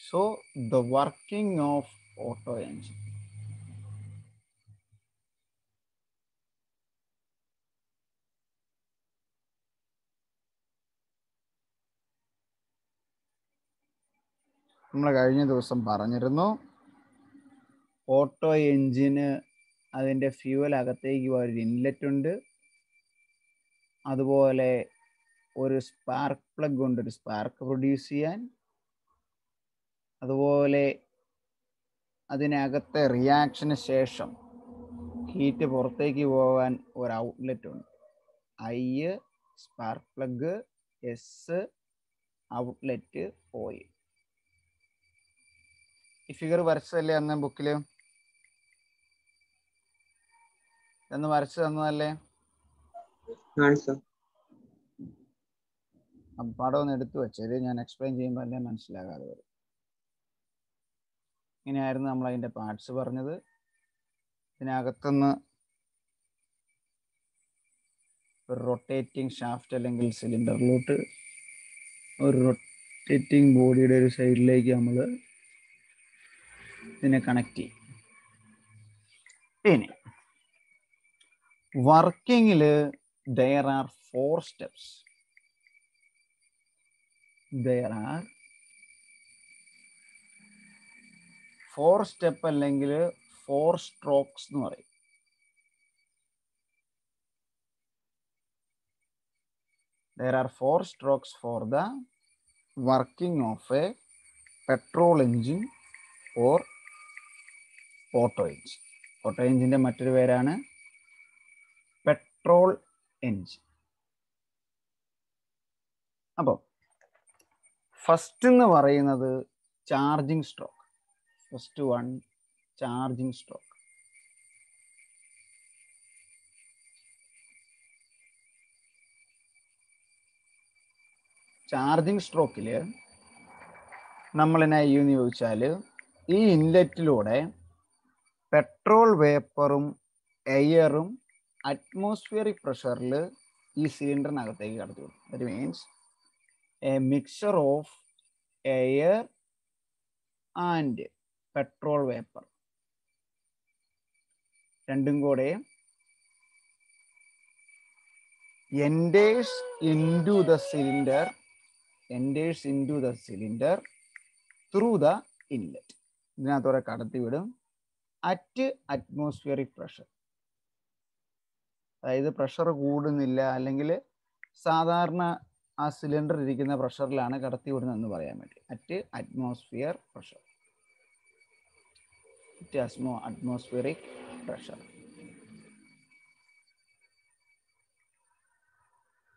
So the working of auto engine. നമ്മൾ കഴിഞ്ഞ ദിവസം പറഞ്ഞിരുന്നു ഓട്ടോ എഞ്ചിന് അതിൻ്റെ ഫ്യൂവൽ അകത്തേക്ക് ഒരു ഇൻലെറ്റ് ഉണ്ട്, അതുപോലെ ഒരു സ്പാർക്ക് പ്ലഗ് ഉണ്ട് ഒരു സ്പാർക്ക് പ്രൊഡ്യൂസ് ചെയ്യാൻ, അതുപോലെ അതിനകത്തെ റിയാക്ഷന് ശേഷം ഹീറ്റ് പുറത്തേക്ക് പോകാൻ ഒരു ഔട്ട്ലെറ്റ് ഉണ്ട്. I spark plug, S outlet, oil. ഈ ഫിഗർ വരച്ചതല്ലേ അന്ന് ബുക്കിൽ? എന്ന് വരച്ചു തന്നതല്ലേ? പടം ഒന്ന് എടുത്തു വെച്ചത് ഞാൻ എക്സ്പ്ലെയിൻ ചെയ്യുമ്പോൾ അല്ലേ മനസ്സിലാകാതെ വരും. ഇങ്ങനെയായിരുന്നു നമ്മൾ അതിൻ്റെ പാർട്സ് പറഞ്ഞത്. ഇതിനകത്തുനിന്ന് ഒരു റൊട്ടേറ്റിംഗ് ഷാഫ്റ്റ് അല്ലെങ്കിൽ സിലിണ്ടറിലോട്ട് ഒരു റൊട്ടേറ്റിംഗ് ബോഡിയുടെ ഒരു സൈഡിലേക്ക് നമ്മൾ ഇതിനെ കണക്ട് ചെയ്യും. ഇനി വർക്കിങ്ങിൽ there are 4 steps. There are 4 step അല്ലെങ്കിൽ 4 strokes എന്ന് പറയും. There are 4 strokes for the working of a petrol engine or auto engine. Otto എഞ്ചിൻ്റെ മറ്റൊരു പേരാണ് പെട്രോൾ എഞ്ചിൻ. അപ്പോൾ ഫസ്റ്റ് എന്ന് പറയുന്നത് charging stroke. First one charging stroke. Charging സ്ട്രോക്കിൽ നമ്മൾ എന്നാ ചെയ്യുമെന്ന് ചോദിച്ചാൽ ഈ ഇൻലെറ്റിലൂടെ പെട്രോൾ വേപ്പറും എയറും അറ്റ്മോസ്ഫിയറിക് പ്രഷറിൽ ഈ സിലിണ്ടറിനകത്തേക്ക് കടത്തി വിടും. That means A mixer of air and petrol vapour രണ്ടും കൂടെ enters into the cylinder through the inlet. ഇതിനകത്തോടെ കടത്തി വിടും അറ്റ് അറ്റ്മോസ്ഫിയറിക് പ്രഷർ. അതായത് പ്രഷർ കൂടുന്നില്ല, അല്ലെങ്കിൽ സാധാരണ ആ സിലിണ്ടർ ഇരിക്കുന്ന പ്രഷറിലാണ് കടത്തി വിടുന്നതെന്ന് പറയാൻ വേണ്ടി. At atmosphere pressure, atmospheric pressure.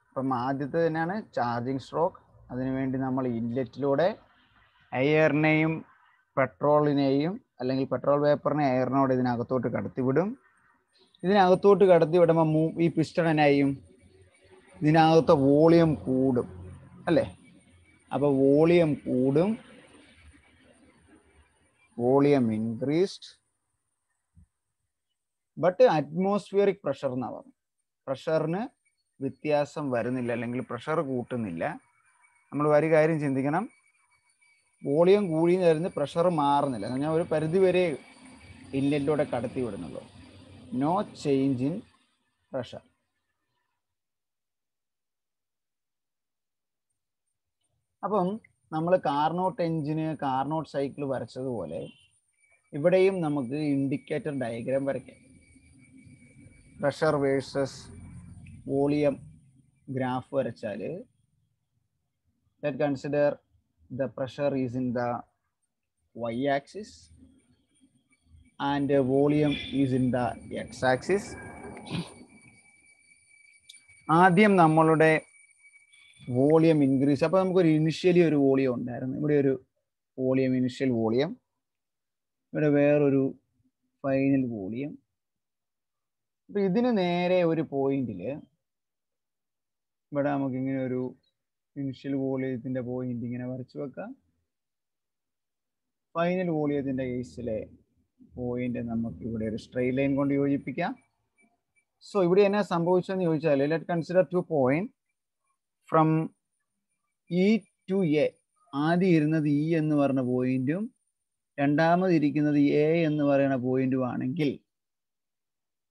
അപ്പം ആദ്യത്തെ തന്നെയാണ് ചാർജിങ് സ്ട്രോക്ക്. അതിനുവേണ്ടി നമ്മൾ ഇൻലെറ്റിലൂടെ എയറിനെയും പെട്രോളിനെയും അല്ലെങ്കിൽ പെട്രോൾ വേപ്പറിനെ എയറിനോട് ഇതിനകത്തോട്ട് കടത്തിവിടും. ഇതിനകത്തോട്ട് കടത്തി വിടുമ്പോൾ ഈ പിസ്റ്റൺ എന്നായും ഇതിനകത്തെ വോളിയം കൂടും അല്ലേ? അപ്പോൾ വോളിയം കൂടും, volume increased but atmospheric pressure എന്നാണ് പറഞ്ഞത്. പ്രഷറിന് വ്യത്യാസം വരുന്നില്ല, അല്ലെങ്കിൽ പ്രഷർ കൂട്ടുന്നില്ല. നമ്മൾ ഒരു കാര്യം ചിന്തിക്കണം, വോളിയം കൂടി വരുന്ന പ്രഷർ മാറുന്നില്ല. എന്ന് പറഞ്ഞാൽ ഒരു പരിധി വരെ ഇൻലെറ്റിലൂടെ കടത്തി വിടുന്നുള്ളൂ. No change in pressure. അപ്പം നമ്മൾ കാർനോട്ട് എഞ്ചിന് കാർനോട്ട് സൈക്കിൾ വരച്ചതുപോലെ ഇവിടെയും നമുക്ക് ഇൻഡിക്കേറ്റർ ഡയഗ്രാം വരയ്ക്കാം. പ്രഷർ വേഴ്സസ് വോളിയം ഗ്രാഫ് വരച്ചാൽ let consider the pressure is in the y-axis and volume is in the x-axis. ആദ്യം നമ്മളുടെ വോളിയം ഇൻക്രീസ്. അപ്പോൾ നമുക്കൊരു ഇനിഷ്യലി ഒരു വോളിയം ഉണ്ടായിരുന്നു. ഇവിടെ ഒരു വോളിയം, ഇനിഷ്യൽ വോളിയം. ഇവിടെ വേറൊരു ഫൈനൽ വോളിയം. അപ്പോൾ ഇതിന് നേരെ ഒരു പോയിന്റിൽ ഇവിടെ നമുക്കിങ്ങനെ ഒരു ഇനിഷ്യൽ വോളിയത്തിൻ്റെ പോയിന്റ് ഇങ്ങനെ വരച്ചു വെക്കാം. ഫൈനൽ വോളിയത്തിൻ്റെ കേസിലെ പോയിന്റ് നമുക്ക് ഇവിടെ ഒരു സ്ട്രെയിറ്റ് ലൈൻ കൊണ്ട് യോജിപ്പിക്കാം. സോ ഇവിടെ എന്നാ സംഭവിച്ചതെന്ന് ചോദിച്ചാൽ let consider 2 point from E two A. ആദ്യം ഇരുന്നത് ഇ എന്ന് പറഞ്ഞ പോയിന്റും രണ്ടാമത് ഇരിക്കുന്നത് എ എന്ന് പറയുന്ന പോയിന്റും ആണെങ്കിൽ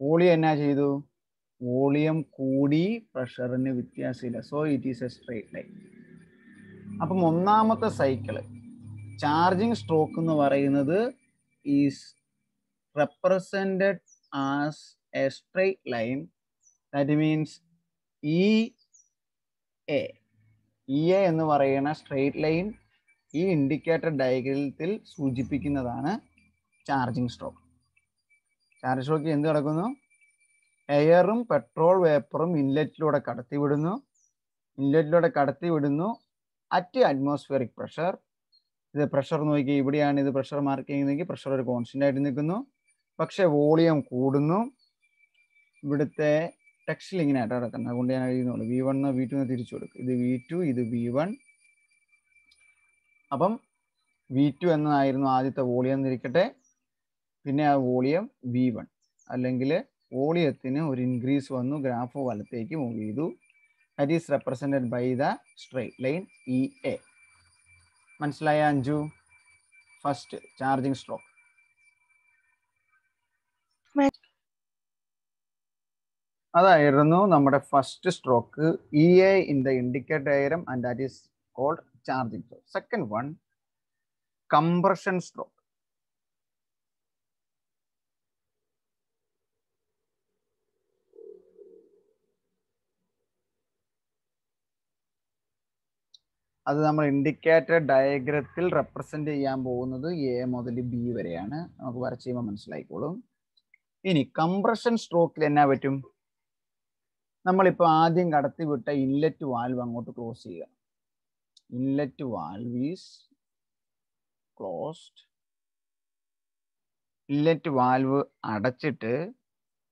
വോളിയം എന്നാ ചെയ്തു? വോളിയം കൂടി, പ്രഷറിന് വ്യത്യാസമില്ല. So it is A straight line. അപ്പം ഒന്നാമത്തെ സൈക്കിള് ചാർജിങ് സ്ട്രോക്ക് എന്ന് പറയുന്നത് is represented as a straight line. That means EA എന്ന് പറയുന്ന സ്ട്രെയിറ്റ് ലൈൻ ഈ ഇൻഡിക്കേറ്റർ ഡയഗ്രത്തിൽ സൂചിപ്പിക്കുന്നതാണ് ചാർജിങ് സ്ട്രോക്ക്. ചാർജ് സ്ട്രോക്ക് എന്ത് നടക്കുന്നു? എയറും പെട്രോൾ വേപ്പറും ഇൻലെറ്റിലൂടെ കടത്തിവിടുന്നു അറ്റ് അറ്റ്മോസ്ഫിയറിക് പ്രഷർ. ഇത് പ്രഷർ നോക്കി, ഇവിടെയാണ് ഇത് പ്രഷർ മാർക്ക് ചെയ്യുന്നതെങ്കിൽ പ്രഷർ ഒരു കോൺസ്റ്റന്റ് ആയിട്ട് നിൽക്കുന്നു. പക്ഷെ വോളിയം കൂടുന്നു. ഇവിടുത്തെ ടെക്സ്റ്റിൽ ഇങ്ങനെ ആയിട്ട് കിടക്കുന്നത്, അതുകൊണ്ട് ഞാൻ എഴുതുന്നുള്ളൂ. V1 V2 തിരിച്ചു കൊടുക്കും. ഇത് V2, ഇത് V1. അപ്പം V2 എന്നതായിരുന്നു ആദ്യത്തെ വോളിയം എന്നിരിക്കട്ടെ. പിന്നെ ആ വോളിയം V1, അല്ലെങ്കിൽ വോളിയത്തിന് ഒരു ഇൻക്രീസ് വന്നു, ഗ്രാഫ് വലത്തേക്ക് മൂവ് ചെയ്തു. That is represented by the straight line EA. മനസ്സിലായ അഞ്ജു? First charging stroke. അതായിരുന്നു നമ്മുടെ first stroke, EA in the indicator diagram, and that is called charging stroke. Second one, compression stroke. അത് നമ്മൾ indicator ഡയഗ്രത്തിൽ represent ചെയ്യാൻ പോകുന്നത് A മുതൽ B വരെയാണ്. നമുക്ക് വരച്ച് ചെയ്യുമ്പോൾ മനസ്സിലായിക്കോളും. ഇനി കംപ്രഷൻ സ്ട്രോക്കിൽ എന്നാ പറ്റും? നമ്മളിപ്പോൾ ആദ്യം കടത്തിവിട്ട ഇൻലെറ്റ് വാൽവ് അങ്ങോട്ട് ക്ലോസ് ചെയ്യുക. Inlet valve is closed. Inlet valve അടച്ചിട്ട്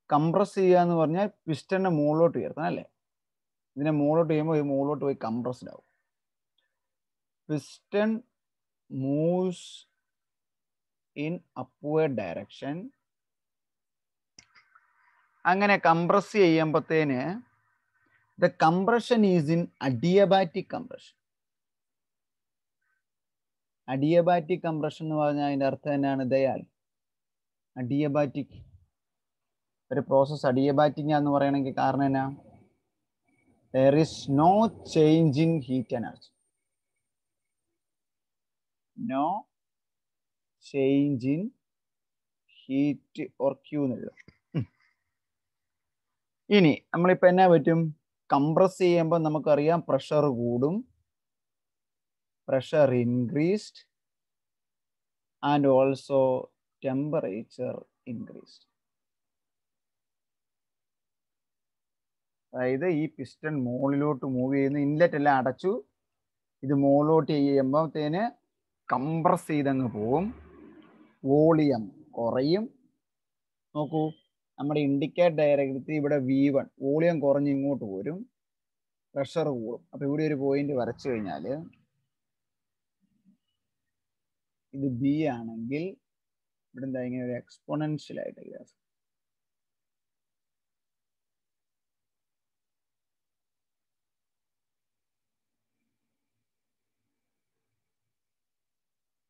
കംപ്രസ് ചെയ്യുക എന്ന് പറഞ്ഞാൽ പിസ്റ്റനെ മുകളിലോട്ട് ഉയർത്തണം അല്ലേ? ഇതിനെ മുകളിലോട്ട് ചെയ്യുമ്പോൾ ഇത് മുകളിലോട്ട് പോയി കംപ്രസ്ഡ് ആവും. Piston moves in upward direction. അങ്ങനെ compress ചെയ്യുമ്പോഴത്തേന് the compression is in adiabatic compression. Adiabatic compression എന്ന് പറഞ്ഞാൽ അതിൻ്റെ അർത്ഥം തന്നെയാണ് ദയാൽ. അഡിയബാറ്റിക് ഒരു പ്രോസസ് അഡിയബാറ്റിക് എന്ന് പറയണമെങ്കിൽ കാരണം എന്നാ? there is no change in heat energy. No change in heat or Q എന്നുള്ളത്. ഇനി നമ്മളിപ്പോൾ എന്നാ പറ്റും? കംപ്രസ് ചെയ്യുമ്പോൾ നമുക്കറിയാം പ്രഷർ കൂടും, pressure increased, and also temperature increased. അതായത് ഈ പിസ്റ്റൺ മുകളിലോട്ട് മൂവ് ചെയ്യുന്നു, ഇൻലെറ്റ് എല്ലാം അടച്ചു, ഇത് മുകളിലോട്ട് ചെയ്യുമ്പോഴത്തേന് കംപ്രസ് ചെയ്തങ്ങ് പോവും, വോളിയം കുറയും. നോക്കൂ, നമ്മുടെ ഇൻഡിക്കേറ്റർ ഡയഗ്രത്തിൽ ഇവിടെ V1 വോളിയം കുറഞ്ഞ് ഇങ്ങോട്ട് പോരും, പ്രഷർ കൂടും. അപ്പോൾ ഇവിടെ ഒരു പോയിന്റ് വരച്ചു കഴിഞ്ഞാൽ ഇത് B ആണെങ്കിൽ ഇവിടെ എന്താ ഇങ്ങനെ ഒരു എക്സ്പോണൻഷ്യൽ ആയിട്ട് ഗ്രാഫ്.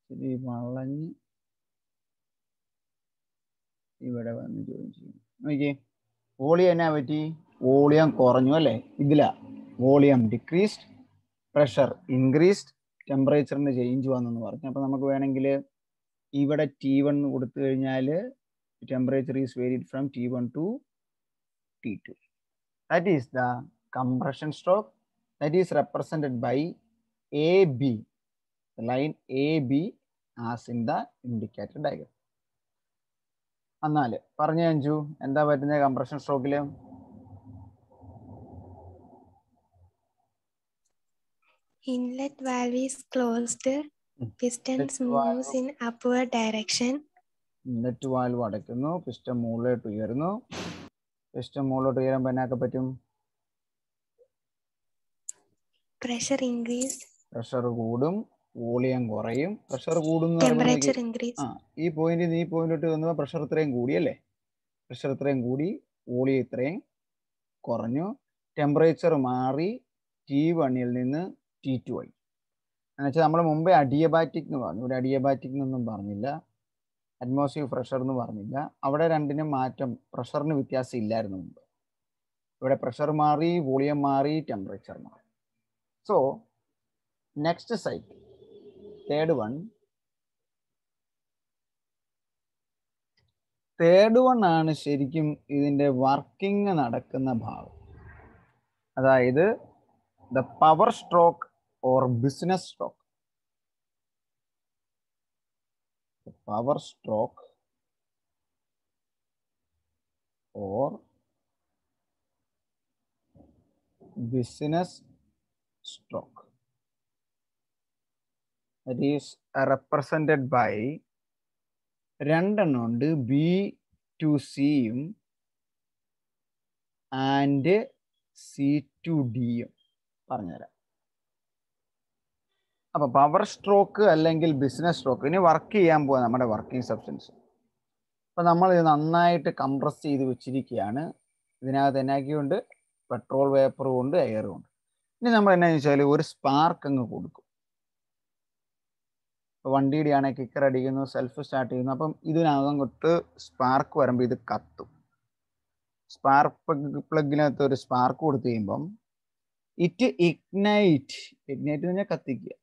ഇത് വളഞ്ഞ് ഇവിടെ വന്ന് ജോയിൻ ചെയ്യും. നോക്കിയേ, വോളിയം എന്നാ പറ്റി? വോളിയം കുറഞ്ഞു അല്ലേ? ഇതിലാ വോളിയം ഡിക്രീസ്ഡ്, പ്രഷർ ഇൻക്രീസ്ഡ്, ടെമ്പറേച്ചറിന്റെ ചേഞ്ച് വന്നെന്ന് പറഞ്ഞു. അപ്പോൾ നമുക്ക് വേണമെങ്കിൽ ഇവിടെ T1 കൊടുത്തു കഴിഞ്ഞാൽ temperature is varied from T1 to T2. That is the compression stroke. That is represented by AB, line AB as in the indicator diagram. എന്നാല് പറഞ്ഞ അഞ്ജു, എന്താ പറ്റുന്നത് കംപ്രഷൻ സ്ട്രോക്കില്? Inlet valve is closed. Pistons moves in upward direction. Inlet valve അടയ്ക്കുന്നു, piston മുകളിലോട്ട് ഉയരുന്നു. Piston മുകളിലോട്ട് ഉയരുമ്പോൾ എന്നാക്കെ പറ്റും? Pressure increase. പ്രഷർ കൂടും, വോളിയം കുറയും. പ്രഷർ കൂടുന്നു, Temperature increase. ഈ പോയിന്റ് ഈ പോയിന്റിലോട്ട് വന്നപ്പോൾ പ്രഷർ ഇത്രയും കൂടിയല്ലേ? പ്രഷർ ഇത്രയും കൂടി, വോളിയം ഇത്രയും കുറഞ്ഞു, ടെമ്പറേച്ചർ മാറി T1 നിന്ന് T2 ആയി. എന്നുവെച്ചാൽ നമ്മൾ മുമ്പേ അഡിയബാറ്റിക് എന്ന് പറഞ്ഞു, ഇവിടെ അഡിയബാറ്റിക് എന്നൊന്നും പറഞ്ഞില്ല, അറ്റ്മോസ്ഫിയർ പ്രഷർ എന്ന് പറഞ്ഞില്ല. അവിടെ രണ്ടിനും മാറ്റം, പ്രഷറിന് വ്യത്യാസം ഇല്ലായിരുന്നു മുമ്പ്. ഇവിടെ പ്രഷർ മാറി, വോളിയം മാറി, ടെമ്പറേച്ചർ മാറി. So next cycle, third one. Third one ആണ് ശരിക്കും ഇതിൻ്റെ വർക്കിംഗ് നടക്കുന്ന ഭാഗം. അതായത് the power stroke or business stroke. Power stroke or business stroke. That is represented by രണ്ടെണ്ണമുണ്ട്, ബി ടു സിയും ആൻഡ് സി ടു ഡിയും പറഞ്ഞുതരാം. അപ്പോൾ പവർ സ്ട്രോക്ക് അല്ലെങ്കിൽ ബിസിനസ് സ്ട്രോക്ക് ഇനി വർക്ക് ചെയ്യാൻ പോവാ നമ്മുടെ വർക്കിംഗ് സബ്സ്റ്റൻസ്. അപ്പോൾ നമ്മൾ ഇത് നന്നായിട്ട് കംപ്രസ് ചെയ്ത് വെച്ചിരിക്കുകയാണ്. ഇതിനകത്ത് എന്നാക്കിയുണ്ട്, പെട്രോൾ വേപ്പറും ഉണ്ട്, എയറും ഉണ്ട്. ഇനി നമ്മൾ എന്നാന്ന് വെച്ചാൽ ഒരു സ്പാർക്ക് അങ്ങ് കൊടുക്കും. ഇപ്പോൾ വണ്ടിയുടെ ആണെങ്കിൽ കിക്കർ അടിക്കുന്നു, സെൽഫ് സ്റ്റാർട്ട് ചെയ്യുന്നു. അപ്പം ഇതിനകത്ത് സ്പാർക്ക് വരുമ്പോൾ ഇത് കത്തും. സ്പാർക്ക് പ്ലഗിനകത്ത് ഒരു സ്പാർക്ക് കൊടുത്തു കഴിയുമ്പം ഇറ്റ് ഇഗ്നൈറ്റ് എന്ന് പറഞ്ഞാൽ കത്തിക്കുക.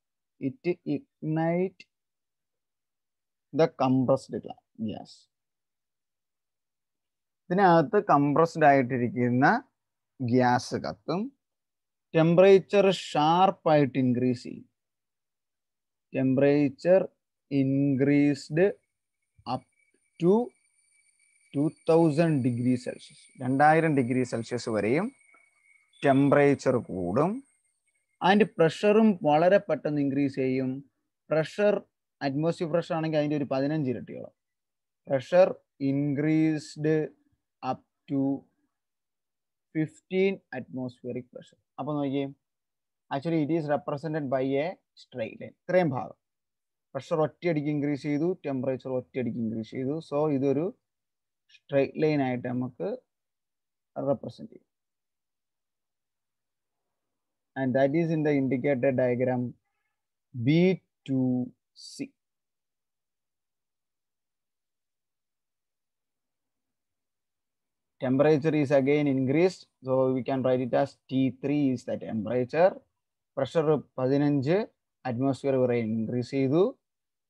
It ignite the compressed gas. ഇതിനകത്ത് കംപ്രസ്ഡ് ആയിട്ടിരിക്കുന്ന ഗ്യാസ് കത്തും. ടെമ്പറേച്ചർ ഷാർപ്പായിട്ട് ഇൻക്രീസ് ചെയ്യും. Temperature increased up to 2000 degree Celsius, 2000 degree Celsius വരെയും ടെമ്പറേച്ചർ കൂടും. അതിൻ്റെ പ്രഷറും വളരെ പെട്ടെന്ന് ഇൻക്രീസ് ചെയ്യും. പ്രഷർ അറ്റ്മോസ്ഫിയർ പ്രഷർ ആണെങ്കിൽ അതിൻ്റെ ഒരു 15 ഇരട്ടിയോളം. Pressure increased up to 15 atmospheric pressure. അപ്പോൾ നോക്കിയേ, actually it is represented by a straight line. ഇത്രയും ഭാഗം പ്രഷർ ഒറ്റയടിക്ക് ഇൻക്രീസ് ചെയ്തു, ടെമ്പറേച്ചർ ഒറ്റയടിക്ക് ഇൻക്രീസ് ചെയ്തു. സോ ഇതൊരു സ്ട്രെയിറ്റ് ലൈൻ ആയിട്ട് നമുക്ക് റെപ്രസെൻറ്റ് ചെയ്യും. And that is in the indicated diagram B2C. Temperature is again increased, so we can write it as T3 is the temperature. Pressure 15 atmosphere വരെ increase ചെയ്തു.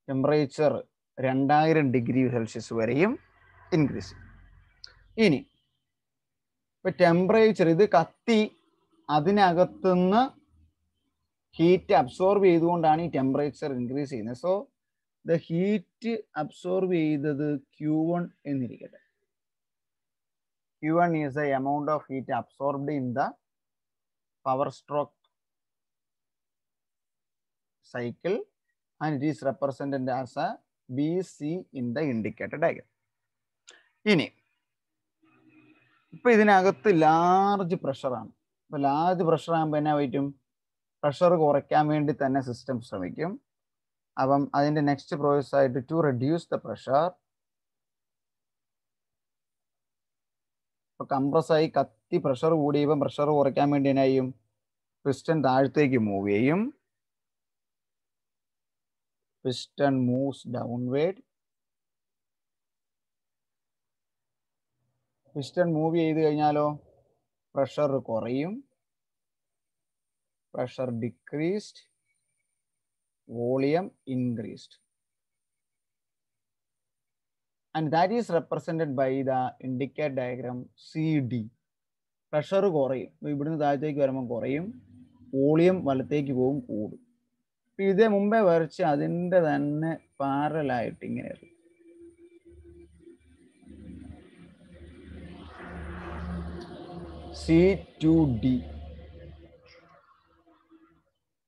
Temperature 2000 degree Celsius വരെയും increase ചെയ്തു. ഇനി ഇപ്പം temperature ഇത് കത്തി, അതിനകത്തുനിന്ന് ഹീറ്റ് അബ്സോർബ് ചെയ്തുകൊണ്ടാണ് ഈ ടെമ്പറേച്ചർ ഇൻക്രീസ് ചെയ്യുന്നത്. സോ ദ ഹീറ്റ് അബ്സോർബ് ചെയ്തത് Q1 എന്നിരിക്കട്ടെ. Q1 is the amount of heat absorbed in the power stroke cycle and it is represented as a BC in the indicated diagram. ഇനി ഇപ്പം ഇതിനകത്ത് large പ്രഷറാണ്. ഇപ്പോൾ large pressure ആകുമ്പോൾ എന്നാ പറ്റും, pressure കുറയ്ക്കാൻ വേണ്ടി തന്നെ സിസ്റ്റം ശ്രമിക്കും. അപ്പം അതിൻ്റെ നെക്സ്റ്റ് പ്രോസസ് ആയിട്ട് ടു റെഡ്യൂസ് ദ പ്രഷർ, ഇപ്പോൾ കംപ്രസ്സായി കത്തി പ്രഷർ കൂടിയപ്പം പ്രഷർ കുറയ്ക്കാൻ വേണ്ടി എന്നാ ചെയ്യും, പിസ്റ്റൺ താഴത്തേക്ക് മൂവ് ചെയ്യും. Piston moves downward. Piston move ചെയ്ത് കഴിഞ്ഞാലോ പ്രഷർ കുറയും. Pressure decreased, volume increased. And that is represented by the indicated diagram CD. Pressure കുറയും, ഇവിടുന്ന് താഴത്തേക്ക് വരുമ്പോൾ കുറയും, വോളിയം വലത്തേക്ക് പോകും, കൂടും. ഇപ്പം ഇതേ മുമ്പേ വരച്ച് അതിൻ്റെ തന്നെ പാരലായിട്ട് ഇങ്ങനെ C2D.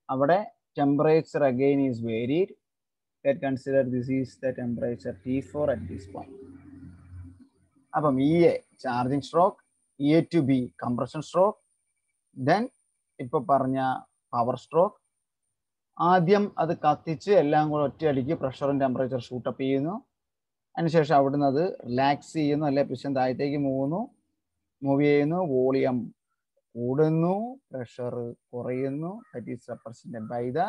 അവിടെ temperature again is varied. Let's consider this is the temperature T4 at this point. അപ്പം EA charging stroke, EA to B compression stroke, then ഇപ്പോൾ പറഞ്ഞ പവർ സ്ട്രോക്ക്. ആദ്യം അത് കത്തിച്ച് എല്ലാം കൂടെ ഒറ്റയടിക്ക് പ്രഷറും ടെമ്പറേച്ചർ ഷൂട്ടപ്പ് ചെയ്യുന്നു. അതിനുശേഷം അവിടുന്ന് അത് റിലാക്സ് ചെയ്യുന്നു, അല്ലെ പിസ്റ്റൺ താഴത്തേക്ക് മൂവ് ചെയ്യുന്നു, വോളിയം കൂടുന്നു, പ്രഷർ കുറയുന്നു. That is represented by the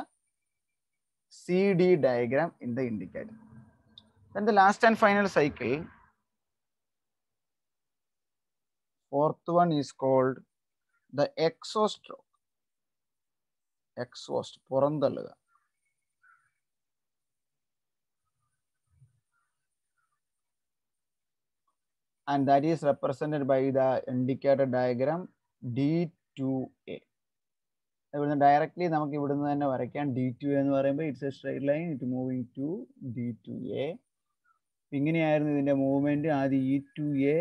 CD diagram in the indicator. Then the last and final cycle, fourth one is called the exhaust. Exhaust, പുറന്തള്ളുക. And that is represented by the indicator diagram D2A. ഇവിടുന്ന് directly നമുക്ക് ഇവിടുന്ന് തന്നെ വരയ്ക്കാം. D2A എന്ന് പറയുമ്പോൾ it's a straight line, it moving to D2A. ഇങ്ങനെയായിരുന്നു ഇതിന്റെ movement. ആദ്യം E2A,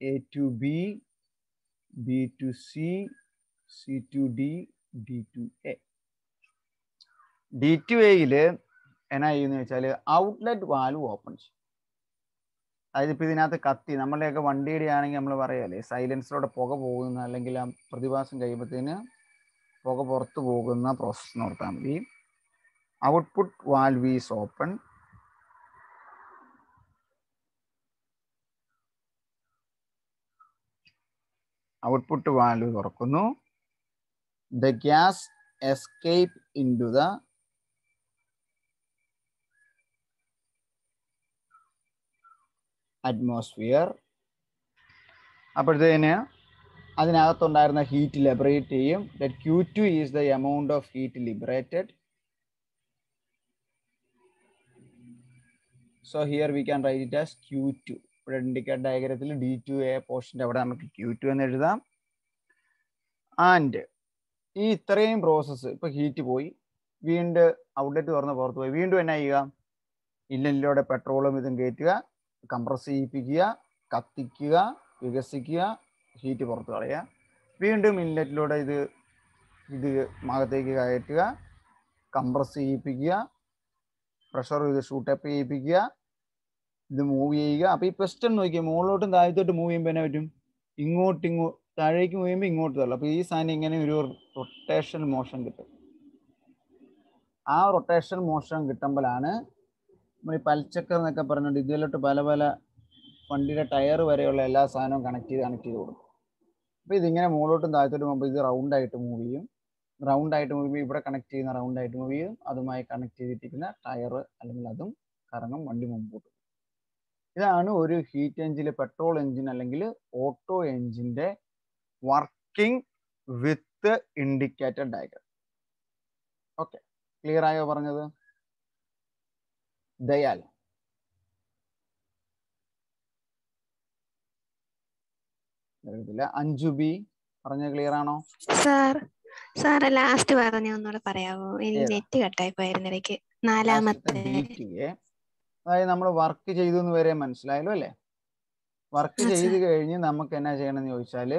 A to B, B to C, C to D, D to A. D2A എന്നാ ചെയ്യുന്നത് വെച്ചാൽ ഔട്ട്ലെറ്റ് വാൽവ് ഓപ്പൺ ചെയ്യും. അതായത് ഇപ്പോൾ ഇതിനകത്ത് കത്തി, നമ്മളുടെയൊക്കെ വണ്ടിയുടെ ആണെങ്കിൽ നമ്മൾ പറയാല്ലേ സൈലൻസറോടെ പുക പോകുന്ന, അല്ലെങ്കിൽ ആ പ്രതിഭാസം കഴിയുമ്പോഴത്തേന് പുക പുറത്തു പോകുന്ന പ്രോസസ്സ് നോർത്താൽ മതി. Output valve is open. Output valve തുറക്കുന്നു. The gas escape into the atmosphere. അപ്പോഴത്തേന് അതിനകത്തുണ്ടായിരുന്ന ഹീറ്റ് ലിബറേറ്റ് ചെയ്യും. That Q2 is the amount of heat liberated. So here we can write it as Q2. ഇവിടെ indicator ഡയഗ്രത്തിൽ D2A പോർഷൻ്റെ അവിടെ നമുക്ക് Q2 എന്ന് എഴുതാം. And ഈ ഇത്രയും പ്രോസസ്സ് ഇപ്പോൾ ഹീറ്റ് പോയി, വീണ്ടും ഔട്ട്ലെറ്റ് തുറന്ന് പുറത്ത് പോയി, വീണ്ടും എന്നാ ചെയ്യുക, ഇൻലെറ്റിലൂടെ പെട്രോളും ഇതും കയറ്റുക, കംപ്രസ് ചെയ്യിപ്പിക്കുക, കത്തിക്കുക, വികസിക്കുക, ഹീറ്റ് പുറത്ത് കളയുക, വീണ്ടും ഇൻലെറ്റിലൂടെ ഇത് അകത്തേക്ക് കയറ്റുക, കംപ്രസ് ചെയ്യിപ്പിക്കുക, പ്രഷർ ഇത് ഷൂട്ടപ്പ് ചെയ്യിപ്പിക്കുക, ഇത് മൂവ് ചെയ്യുക. അപ്പോൾ ഈ പിസ്റ്റൺ നോക്കിയാൽ മുകളിലോട്ടും താഴത്തോട്ട് മൂവ് ചെയ്യുമ്പോൾ എന്നാ പറ്റും, താഴേക്ക് മൂവ് ചെയ്യുമ്പോൾ ഇങ്ങോട്ട് തള്ളു. അപ്പോൾ ഈ സാധനം ഇങ്ങനെ ഒരു റൊട്ടേഷൻ മോഷൻ കിട്ടും. ആ റൊട്ടേഷൻ മോഷൻ കിട്ടുമ്പോഴാണ് നമ്മൾ ഈ പൽച്ചക്കർ എന്നൊക്കെ പറഞ്ഞിട്ട് ഇതിലോട്ട് പല പല വണ്ടിയുടെ ടയർ വരെയുള്ള എല്ലാ സാധനവും കണക്ട് ചെയ്ത് കൊടുക്കും. അപ്പോൾ ഇതിങ്ങനെ മുകളിലോട്ടും താഴത്തോട്ടും പോകുമ്പോൾ ഇത് റൗണ്ടായിട്ട് മൂവ് ചെയ്യും. റൗണ്ടായിട്ട് മൂവ് ചെയ്യുമ്പോൾ ഇവിടെ കണക്ട് ചെയ്യുന്ന റൗണ്ടായിട്ട് മൂവ് ചെയ്യും. അതുമായി കണക്ട് ചെയ്തിരിക്കുന്ന ടയർ അല്ലെങ്കിൽ അതും കറങ്ങും, വണ്ടി മുമ്പോട്ട്. ഇതാണ് ഒരു ഹീറ്റ് എഞ്ചിൻ, പെട്രോൾ എഞ്ചിൻ അല്ലെങ്കിൽ ഓട്ടോ എഞ്ചിൻ്റെ working with indicator diagram. Okay, clear ആയോ പറഞ്ഞത്? ദയാൽ അഞ്ജു ബി പറഞ്ഞ ക്ലിയർ ആണോ? സാർ ലാസ്റ്റ് പറഞ്ഞ ഒന്നുകൂടെ പറയാമോ? എനിക്ക് നെറ്റ് കട്ടായി പോയിരുന്നു ഇടയ്ക്ക്. നാലാമത്തെ അതായത് നമ്മൾ വർക്ക് ചെയ്തു എന്ന് വരെ മനസ്സിലായല്ലോ അല്ലേ? വർക്ക് ചെയ്ത് കഴിഞ്ഞ് നമുക്ക് എന്നാ ചെയ്യണമെന്ന് ചോദിച്ചാൽ,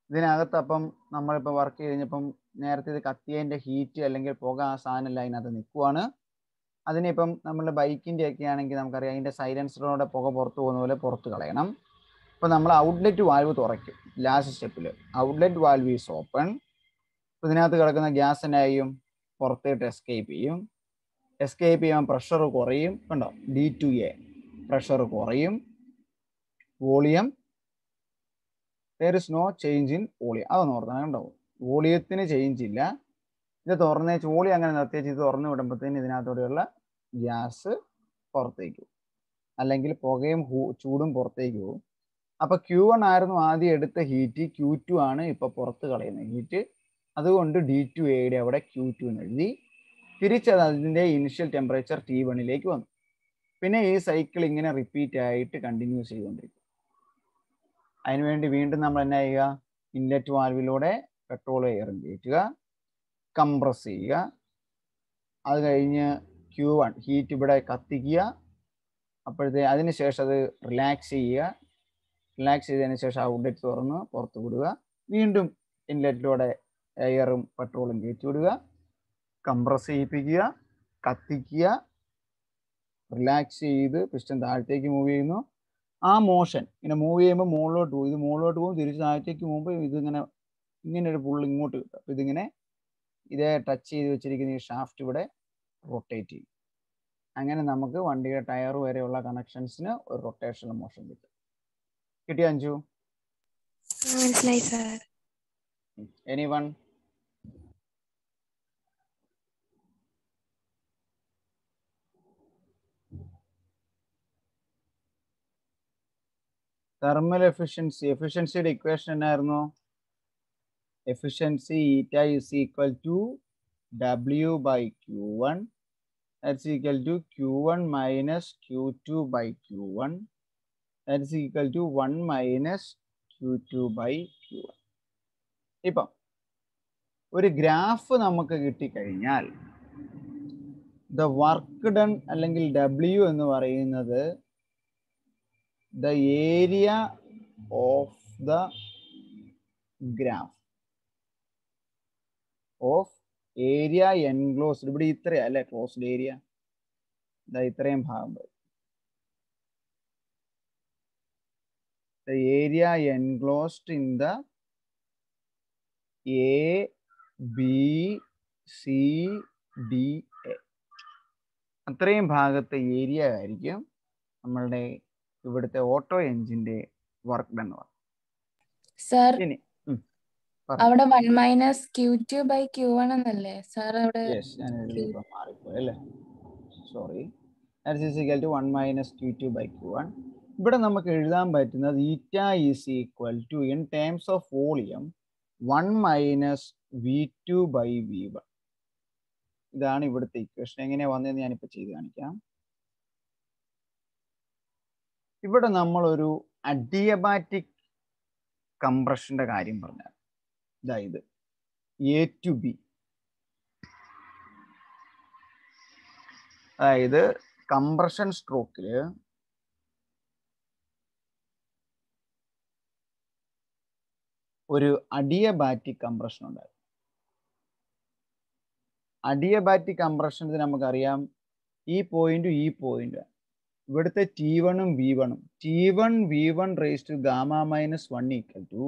ഇതിനകത്ത് അപ്പം നമ്മളിപ്പോൾ വർക്ക് കഴിഞ്ഞപ്പം നേരത്തെ ഇത് കത്തിയതിൻ്റെ ഹീറ്റ് അല്ലെങ്കിൽ പുക ആ സാധനമല്ല അതിനകത്ത് നിൽക്കുവാണ്. അതിനിപ്പം നമ്മളുടെ ബൈക്കിൻ്റെ ഒക്കെ ആണെങ്കിൽ നമുക്കറിയാം അതിൻ്റെ സൈലൻസറിനോടെ പുക പുറത്ത് പോകുന്ന പോലെ പുറത്ത് കളയണം. അപ്പോൾ നമ്മൾ ഔട്ട്ലെറ്റ് വാൽവ് തുറയ്ക്കും. ലാസ്റ്റ് സ്റ്റെപ്പിൽ ഔട്ട്ലെറ്റ് വാൽവ് ഈസ് ഓപ്പൺ. അപ്പോൾ ഇതിനകത്ത് കിടക്കുന്ന ഗ്യാസ് എന്നായും പുറത്തേട്ട് എസ്കേപ്പ് ചെയ്യും. എസ്കേപ്പ് ചെയ്യുമ്പോൾ പ്രഷർ കുറയും. കണ്ടോ, D2A പ്രഷർ കുറയും. Volume there is no change in volume. അതൊന്ന് ഓർത്താൽ കണ്ടോ, വോളിയത്തിന് ചേഞ്ച് ഇല്ല. ഇത് തുറന്നേച്ച് വോളിയം അങ്ങനെ നിർത്തിയേച്ച് ഇത് തുറന്നു വിടുമ്പോഴത്തേന് ഇതിനകത്തോടെയുള്ള ഗ്യാസ് പുറത്തേക്ക് പോകും, അല്ലെങ്കിൽ പുകയും ചൂടും പുറത്തേക്ക് പോകും. അപ്പോൾ Q1 ആയിരുന്നു ആദ്യം എടുത്ത ഹീറ്റ്, Q2 ആണ് ഇപ്പോൾ പുറത്ത് കളയുന്ന ഹീറ്റ്. അതുകൊണ്ട് D2Aയുടെ അവിടെ Q2 എന്ന് എഴുതി. തിരിച്ചത് അതിൻ്റെ ഇനിഷ്യൽ ടെമ്പറേച്ചർ T1ലേക്ക് വന്നു. പിന്നെ ഈ സൈക്കിൾ ഇങ്ങനെ റിപ്പീറ്റ് ആയിട്ട് കണ്ടിന്യൂസ് ചെയ്തുകൊണ്ടിരിക്കും. അതിനുവേണ്ടി വീണ്ടും നമ്മൾ എന്നാ ചെയ്യുക, ഇൻലെറ്റ് വാൽവിലൂടെ പെട്രോൾ എയറും കയറ്റുക, കംപ്രസ് ചെയ്യുക. അത് കഴിഞ്ഞ് Q1 ഹീറ്റ് ഇവിടെ കത്തിക്കുക. അതിനുശേഷം അത് റിലാക്സ് ചെയ്യുക. റിലാക്സ് ചെയ്തതിന് ശേഷം ഔട്ട്ലെറ്റ് തുറന്ന് പുറത്ത് വിടുക. വീണ്ടും ഇൻലെറ്റിലൂടെ എയറും പെട്രോളും കയറ്റി വിടുക, കംപ്രസ് ചെയ്യിപ്പിക്കുക, കത്തിക്കുക, റിലാക്സ് ചെയ്ത് പിസ്റ്റൺ താഴത്തേക്ക് മൂവ് ചെയ്യുന്നു. ആ മോഷൻ ഇങ്ങനെ മൂവ് ചെയ്യുമ്പോൾ മുകളിലോട്ട് പോകും, ഇത് മുകളിലോട്ട് പോകും, തിരിച്ച് താഴത്തേക്ക് പോകുമ്പോൾ ഇങ്ങനെ ഒരു പുള്ളി ഇങ്ങോട്ട് കിട്ടും. അപ്പോൾ ഇതിങ്ങനെ ഇതേ ടച്ച് ചെയ്ത് വെച്ചിരിക്കുന്ന ഈ ഷാഫ്റ്റ് ഇവിടെ റൊട്ടേറ്റ് ചെയ്യും. അങ്ങനെ നമുക്ക് വണ്ടിയുടെ ടയർ വരെയുള്ള കണക്ഷൻസിന് ഒരു റൊട്ടേഷണൽ മോഷൻ കിട്ടും. കിട്ടിയോ അഞ്ജു? മനസ്സിലായി സാർ. എനിവൺ? തെർമൽ എഫിഷ്യൻസിയുടെ ഇക്വേഷൻ എന്നായിരുന്നു? Efficiency eta is equal to W by Q1, that's equal to Q1 minus Q2 by Q1, that's equal to 1 minus Q2 by Q1. ഇപ്പം ഒരു ഗ്രാഫ് നമുക്ക് കിട്ടിക്കഴിഞ്ഞാൽ ദ വർക്ക് ഡൺ അല്ലെങ്കിൽ W എന്ന് പറയുന്നത് the area of the graph of area enclosed. ഇവിടെ ഇത്രയാ അല്ലെ closed area, ഇത്രയും ഭാഗം വരും. The area enclosed in the A B C D A, അത്രയും ഭാഗത്തെ ഏരിയ ആയിരിക്കും നമ്മളുടെ ഇവിടുത്തെ ഓട്ടോ എഞ്ചിന്റെ വർക്ക് ഡൺ. സർ ഇനി അവിടെ 1 മൈനസ് Q2 by Q1 എന്നല്ലേ സാർ? അവിടെ ഞാൻ എഴുതിയപ്പോൾ മാറിപ്പോയി അല്ലേ, sorry. That is equal to 1 minus Q2 by Q1. ഇവിടെ നമുക്ക് എഴുതാൻ പറ്റുന്നത് eta is equal to in terms of volume 1 minus V2 by V1. ഇതാണ് ഇവിടുത്തെ ഇക്വേഷൻ. എങ്ങനെയാ വന്നതെന്ന് ഞാനിപ്പോൾ ചെയ്ത് കാണിക്കാം. ഇവിടെ നമ്മളൊരു അഡിയബാറ്റിക് കംപ്രഷന്റെ കാര്യം പറഞ്ഞാൽ, അതായത് എ ടു ബി, അതായത് കംപ്രഷൻ സ്ട്രോക്കിൽ ഒരു അഡിയബാറ്റിക് കംപ്രഷൻ ഉണ്ടായി. അഡിയബാറ്റിക് കംപ്രഷന് നമുക്കറിയാം ഈ പോയിന്റും ഈ പോയിന്റും, ഇവിടുത്തെ T1ഉം V1ഉം, T1 V1 raise to gamma minus 1 equal to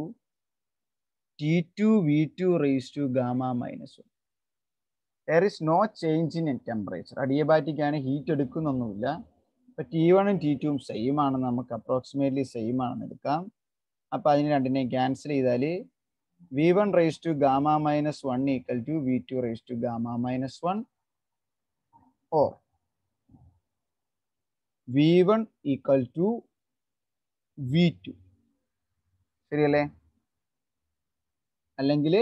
T2 V2 raise to gamma minus 1. there is no change in temperature. Adiabatic ആണ്, ഹീറ്റ് എടുക്കുന്നൊന്നുമില്ല. ഇപ്പൊ T1ഉം T2ഉം സെയിം ആണ്, നമുക്ക് അപ്രോക്സിമേറ്റ്ലി സെയിം ആണെന്ന് എടുക്കാം. അപ്പൊ അതിന് രണ്ടിനെയും ക്യാൻസൽ ചെയ്താൽ V1 raise to gamma minus 1 equal to V2 raise to gamma minus 1, or V1 equal to V2. ശരിയല്ലേ? അല്ലെങ്കിൽ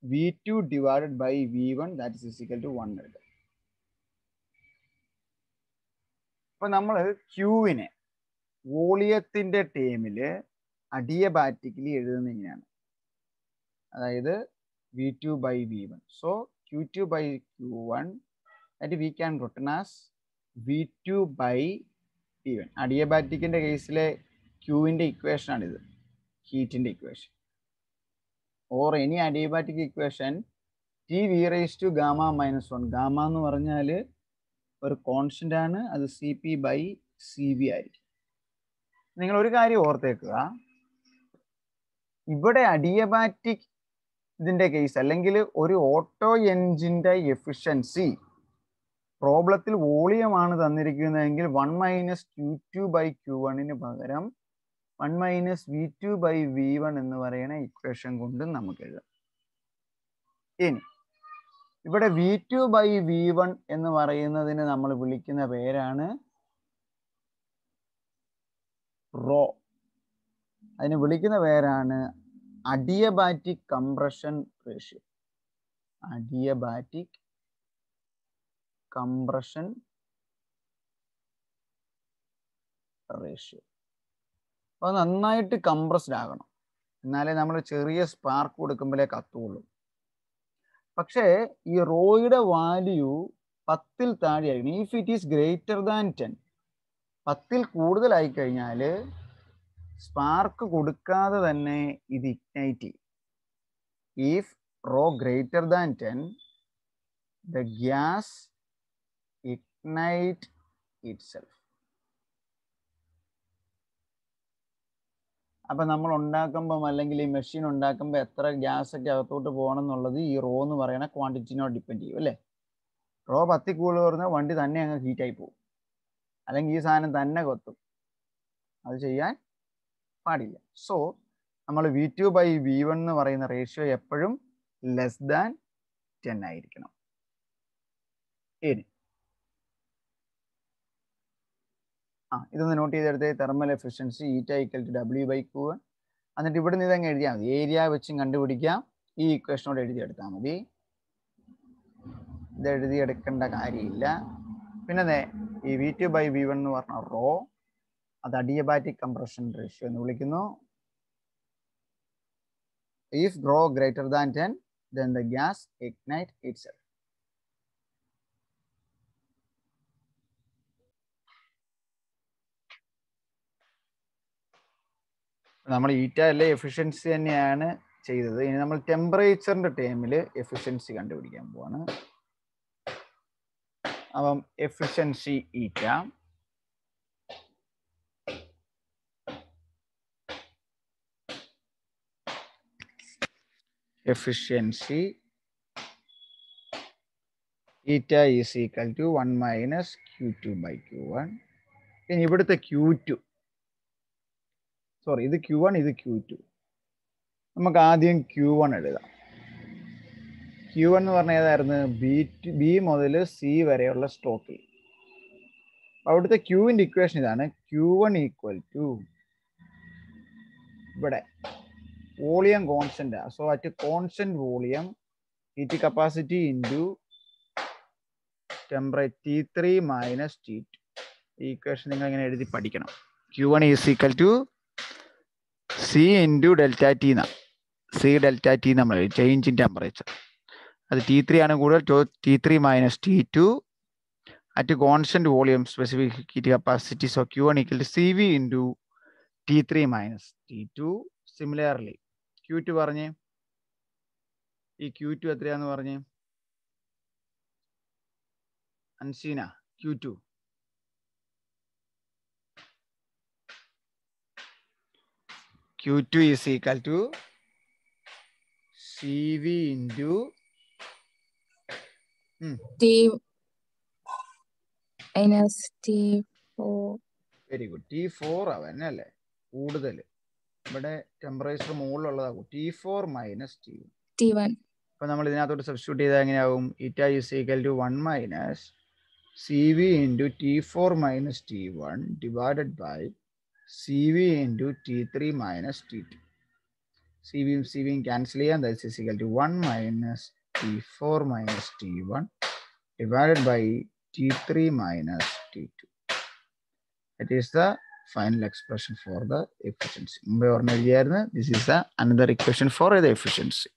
V2 divided by V1 that is equal to 1 എടുക്കുക. അപ്പൊ നമ്മൾ ക്യൂവിനെ വോളിയത്തിന്റെ ടേമില് അഡിയബാറ്റിക്കലി എഴുതുന്ന ഇങ്ങനെയാണ്, അതായത് V2 by V1. So Q2 by Q1 that we can written as V2 by V1. അഡിയബാറ്റിക്കിന്റെ കേസിലെ ക്യൂവിന്റെ ഇക്വേഷൻ ആണിത്, ഹീറ്റിന്റെ equation. Or any adiabatic equation T V raised to gamma minus 1. Gamma എന്ന് പറഞ്ഞാൽ ഒരു കോൺസ്റ്റന്റ് ആണ്, അത് CP by CV ആയിരിക്കും. നിങ്ങൾ ഒരു കാര്യം ഓർത്തേക്കുക, ഇവിടെ അഡിയബാറ്റിക് ഇതിന്റെ കേസ് അല്ലെങ്കിൽ ഒരു ഓട്ടോ എൻജിന്റെ എഫിഷ്യൻസി പ്രോബ്ലത്തിൽ വോളിയമാണ് തന്നിരിക്കുന്നതെങ്കിൽ 1 മൈനസ് Q2 by Q1 പകരം 1 മൈനസ് V2 by V1 എന്ന് പറയുന്ന ഇക്വേഷൻ കൊണ്ട് നമുക്ക് എഴുതാം. ഇനി ഇവിടെ V2 by V1 എന്ന് പറയുന്നതിന് നമ്മൾ വിളിക്കുന്ന പേരാണ് റോ. അതിന് വിളിക്കുന്ന പേരാണ് adiabatic compression ratio. Adiabatic compression ratio. അപ്പോൾ നന്നായിട്ട് കംപ്രസ്ഡ് ആകണം, എന്നാലേ നമ്മൾ ചെറിയ സ്പാർക്ക് കൊടുക്കുമ്പോഴേ കത്തുള്ളൂ. പക്ഷേ ഈ റോയുടെ വാല്യൂ 10ൽ താഴെയായിരിക്കണം. If it is greater than 10, 10ൽ കൂടുതലായി കഴിഞ്ഞാൽ സ്പാർക്ക് കൊടുക്കാതെ തന്നെ ഇത് ഇഗ്നൈറ്റ് ചെയ്യും. If rho greater than 10, the gas ignite itself. അപ്പം നമ്മൾ ഉണ്ടാക്കുമ്പം അല്ലെങ്കിൽ ഈ മെഷീൻ ഉണ്ടാക്കുമ്പോൾ എത്ര ഗ്യാസ് ഒക്കെ അകത്തോട്ട് പോകണം എന്നുള്ളത് ഈ റോ എന്ന് പറയുന്ന ക്വാണ്ടിറ്റിനോട് ഡിപ്പെൻഡ് ചെയ്യും അല്ലേ. റോ 10ൽ കൂടുതൽ പറഞ്ഞാൽ വണ്ടി തന്നെ അങ്ങ് ഹീറ്റായി പോകും, അല്ലെങ്കിൽ ഈ സാധനം തന്നെ കൊത്തും. അത് ചെയ്യാൻ പാടില്ല. സോ നമ്മൾ V2 by V1 എന്ന് പറയുന്ന റേഷ്യോ എപ്പോഴും ലെസ് ദാൻ 10 ആയിരിക്കണം. ഇനി ഇതൊന്ന് നോട്ട് ചെയ്തെടുത്ത് thermal efficiency eta equal to W/Q1. എന്നിട്ട് ഇവിടെ നിന്ന് ഇതങ്ങ് എഴുതിയാൽ മതി. ഏരിയ വെച്ചും കണ്ടുപിടിക്കാം. ഈ ഇക്വേഷനോട് എഴുതിയെടുത്താൽ മതി. ഇത് എഴുതിയെടുക്കേണ്ട കാര്യമില്ല. പിന്നെ ഈ V2/V1 എന്ന് പറഞ്ഞ റോ, അത് അഡിയബാറ്റിക് കംപ്രഷൻ റേഷ്യോ എന്ന് വിളിക്കുന്നു. If rho greater than 10, then the gas ignite itself. നമ്മൾ ഈറ്റയിലെ എഫിഷ്യൻസി തന്നെയാണ് ചെയ്തത്. ഇനി നമ്മൾ ടെമ്പറേച്ചറിന്റെ ടേമിൽ എഫിഷ്യൻസി കണ്ടുപിടിക്കാൻ പോവാണ്. അപ്പം എഫിഷ്യൻസി ഈറ്റ eta is equal to 1 minus Q2/Q1. ഇനി ഇവിടുത്തെ Q2, സോറി ഇത് Q1 ഇത് Q2. നമുക്ക് ആദ്യം Q1 എഴുതാം. Q1 എന്ന് പറഞ്ഞാൽ ഏതായിരുന്നു? B മുതൽ C വരെയുള്ള സ്റ്റോക്കിൽ. അവിടുത്തെ Qന്റെ ഇക്വേഷൻ ഇതാണ്. Q1 ഈക്വൽ ടു ഇവിടെ volume constant. So at constant volume heat capacity into temperature T3 minus T2. ഈ ഇക്വേഷൻ നിങ്ങൾ ഇങ്ങനെ എഴുതി പഠിക്കണം. Q1 is equal to C into delta T എന്നാണ്. C ഡെൽറ്റ T നമ്മൾ ചേഞ്ച് ഇൻ ടെമ്പറേച്ചർ. അത് T3 ആണ് കൂടുതൽ. T3 minus T2 at constant volume specific heat capacity. So Q1 equal to CV into T3 minus T2. Similarly Q2 പറഞ്ഞേ. ഈ Q2 എത്രയാന്ന് പറഞ്ഞേ? Anseena, Q2 is equal to CV into T minus T4. Very good. T4 അവനല്ലേ കൂടുതൽ. ഇവിടെ temperature മുകളിലുള്ളതാകും. T4 minus T1. അപ്പൊ നമ്മൾ ഇതിനകത്തോട്ട് സബ്സ്റ്റിറ്റ്യൂട്ട് ചെയ്താൽ എങ്ങനെയാവും? Eta is equal to 1 minus CV into T4 minus T1 divided by CV into T3 minus T2. CVയും cancel ചെയ്യാം. That is equal to 1 minus T4 minus T1 divided by T3 minus T2. That is the final expression for the efficiency. മുമ്പേ പറഞ്ഞ എഴുതിയായിരുന്നു. This is the another equation for the efficiency.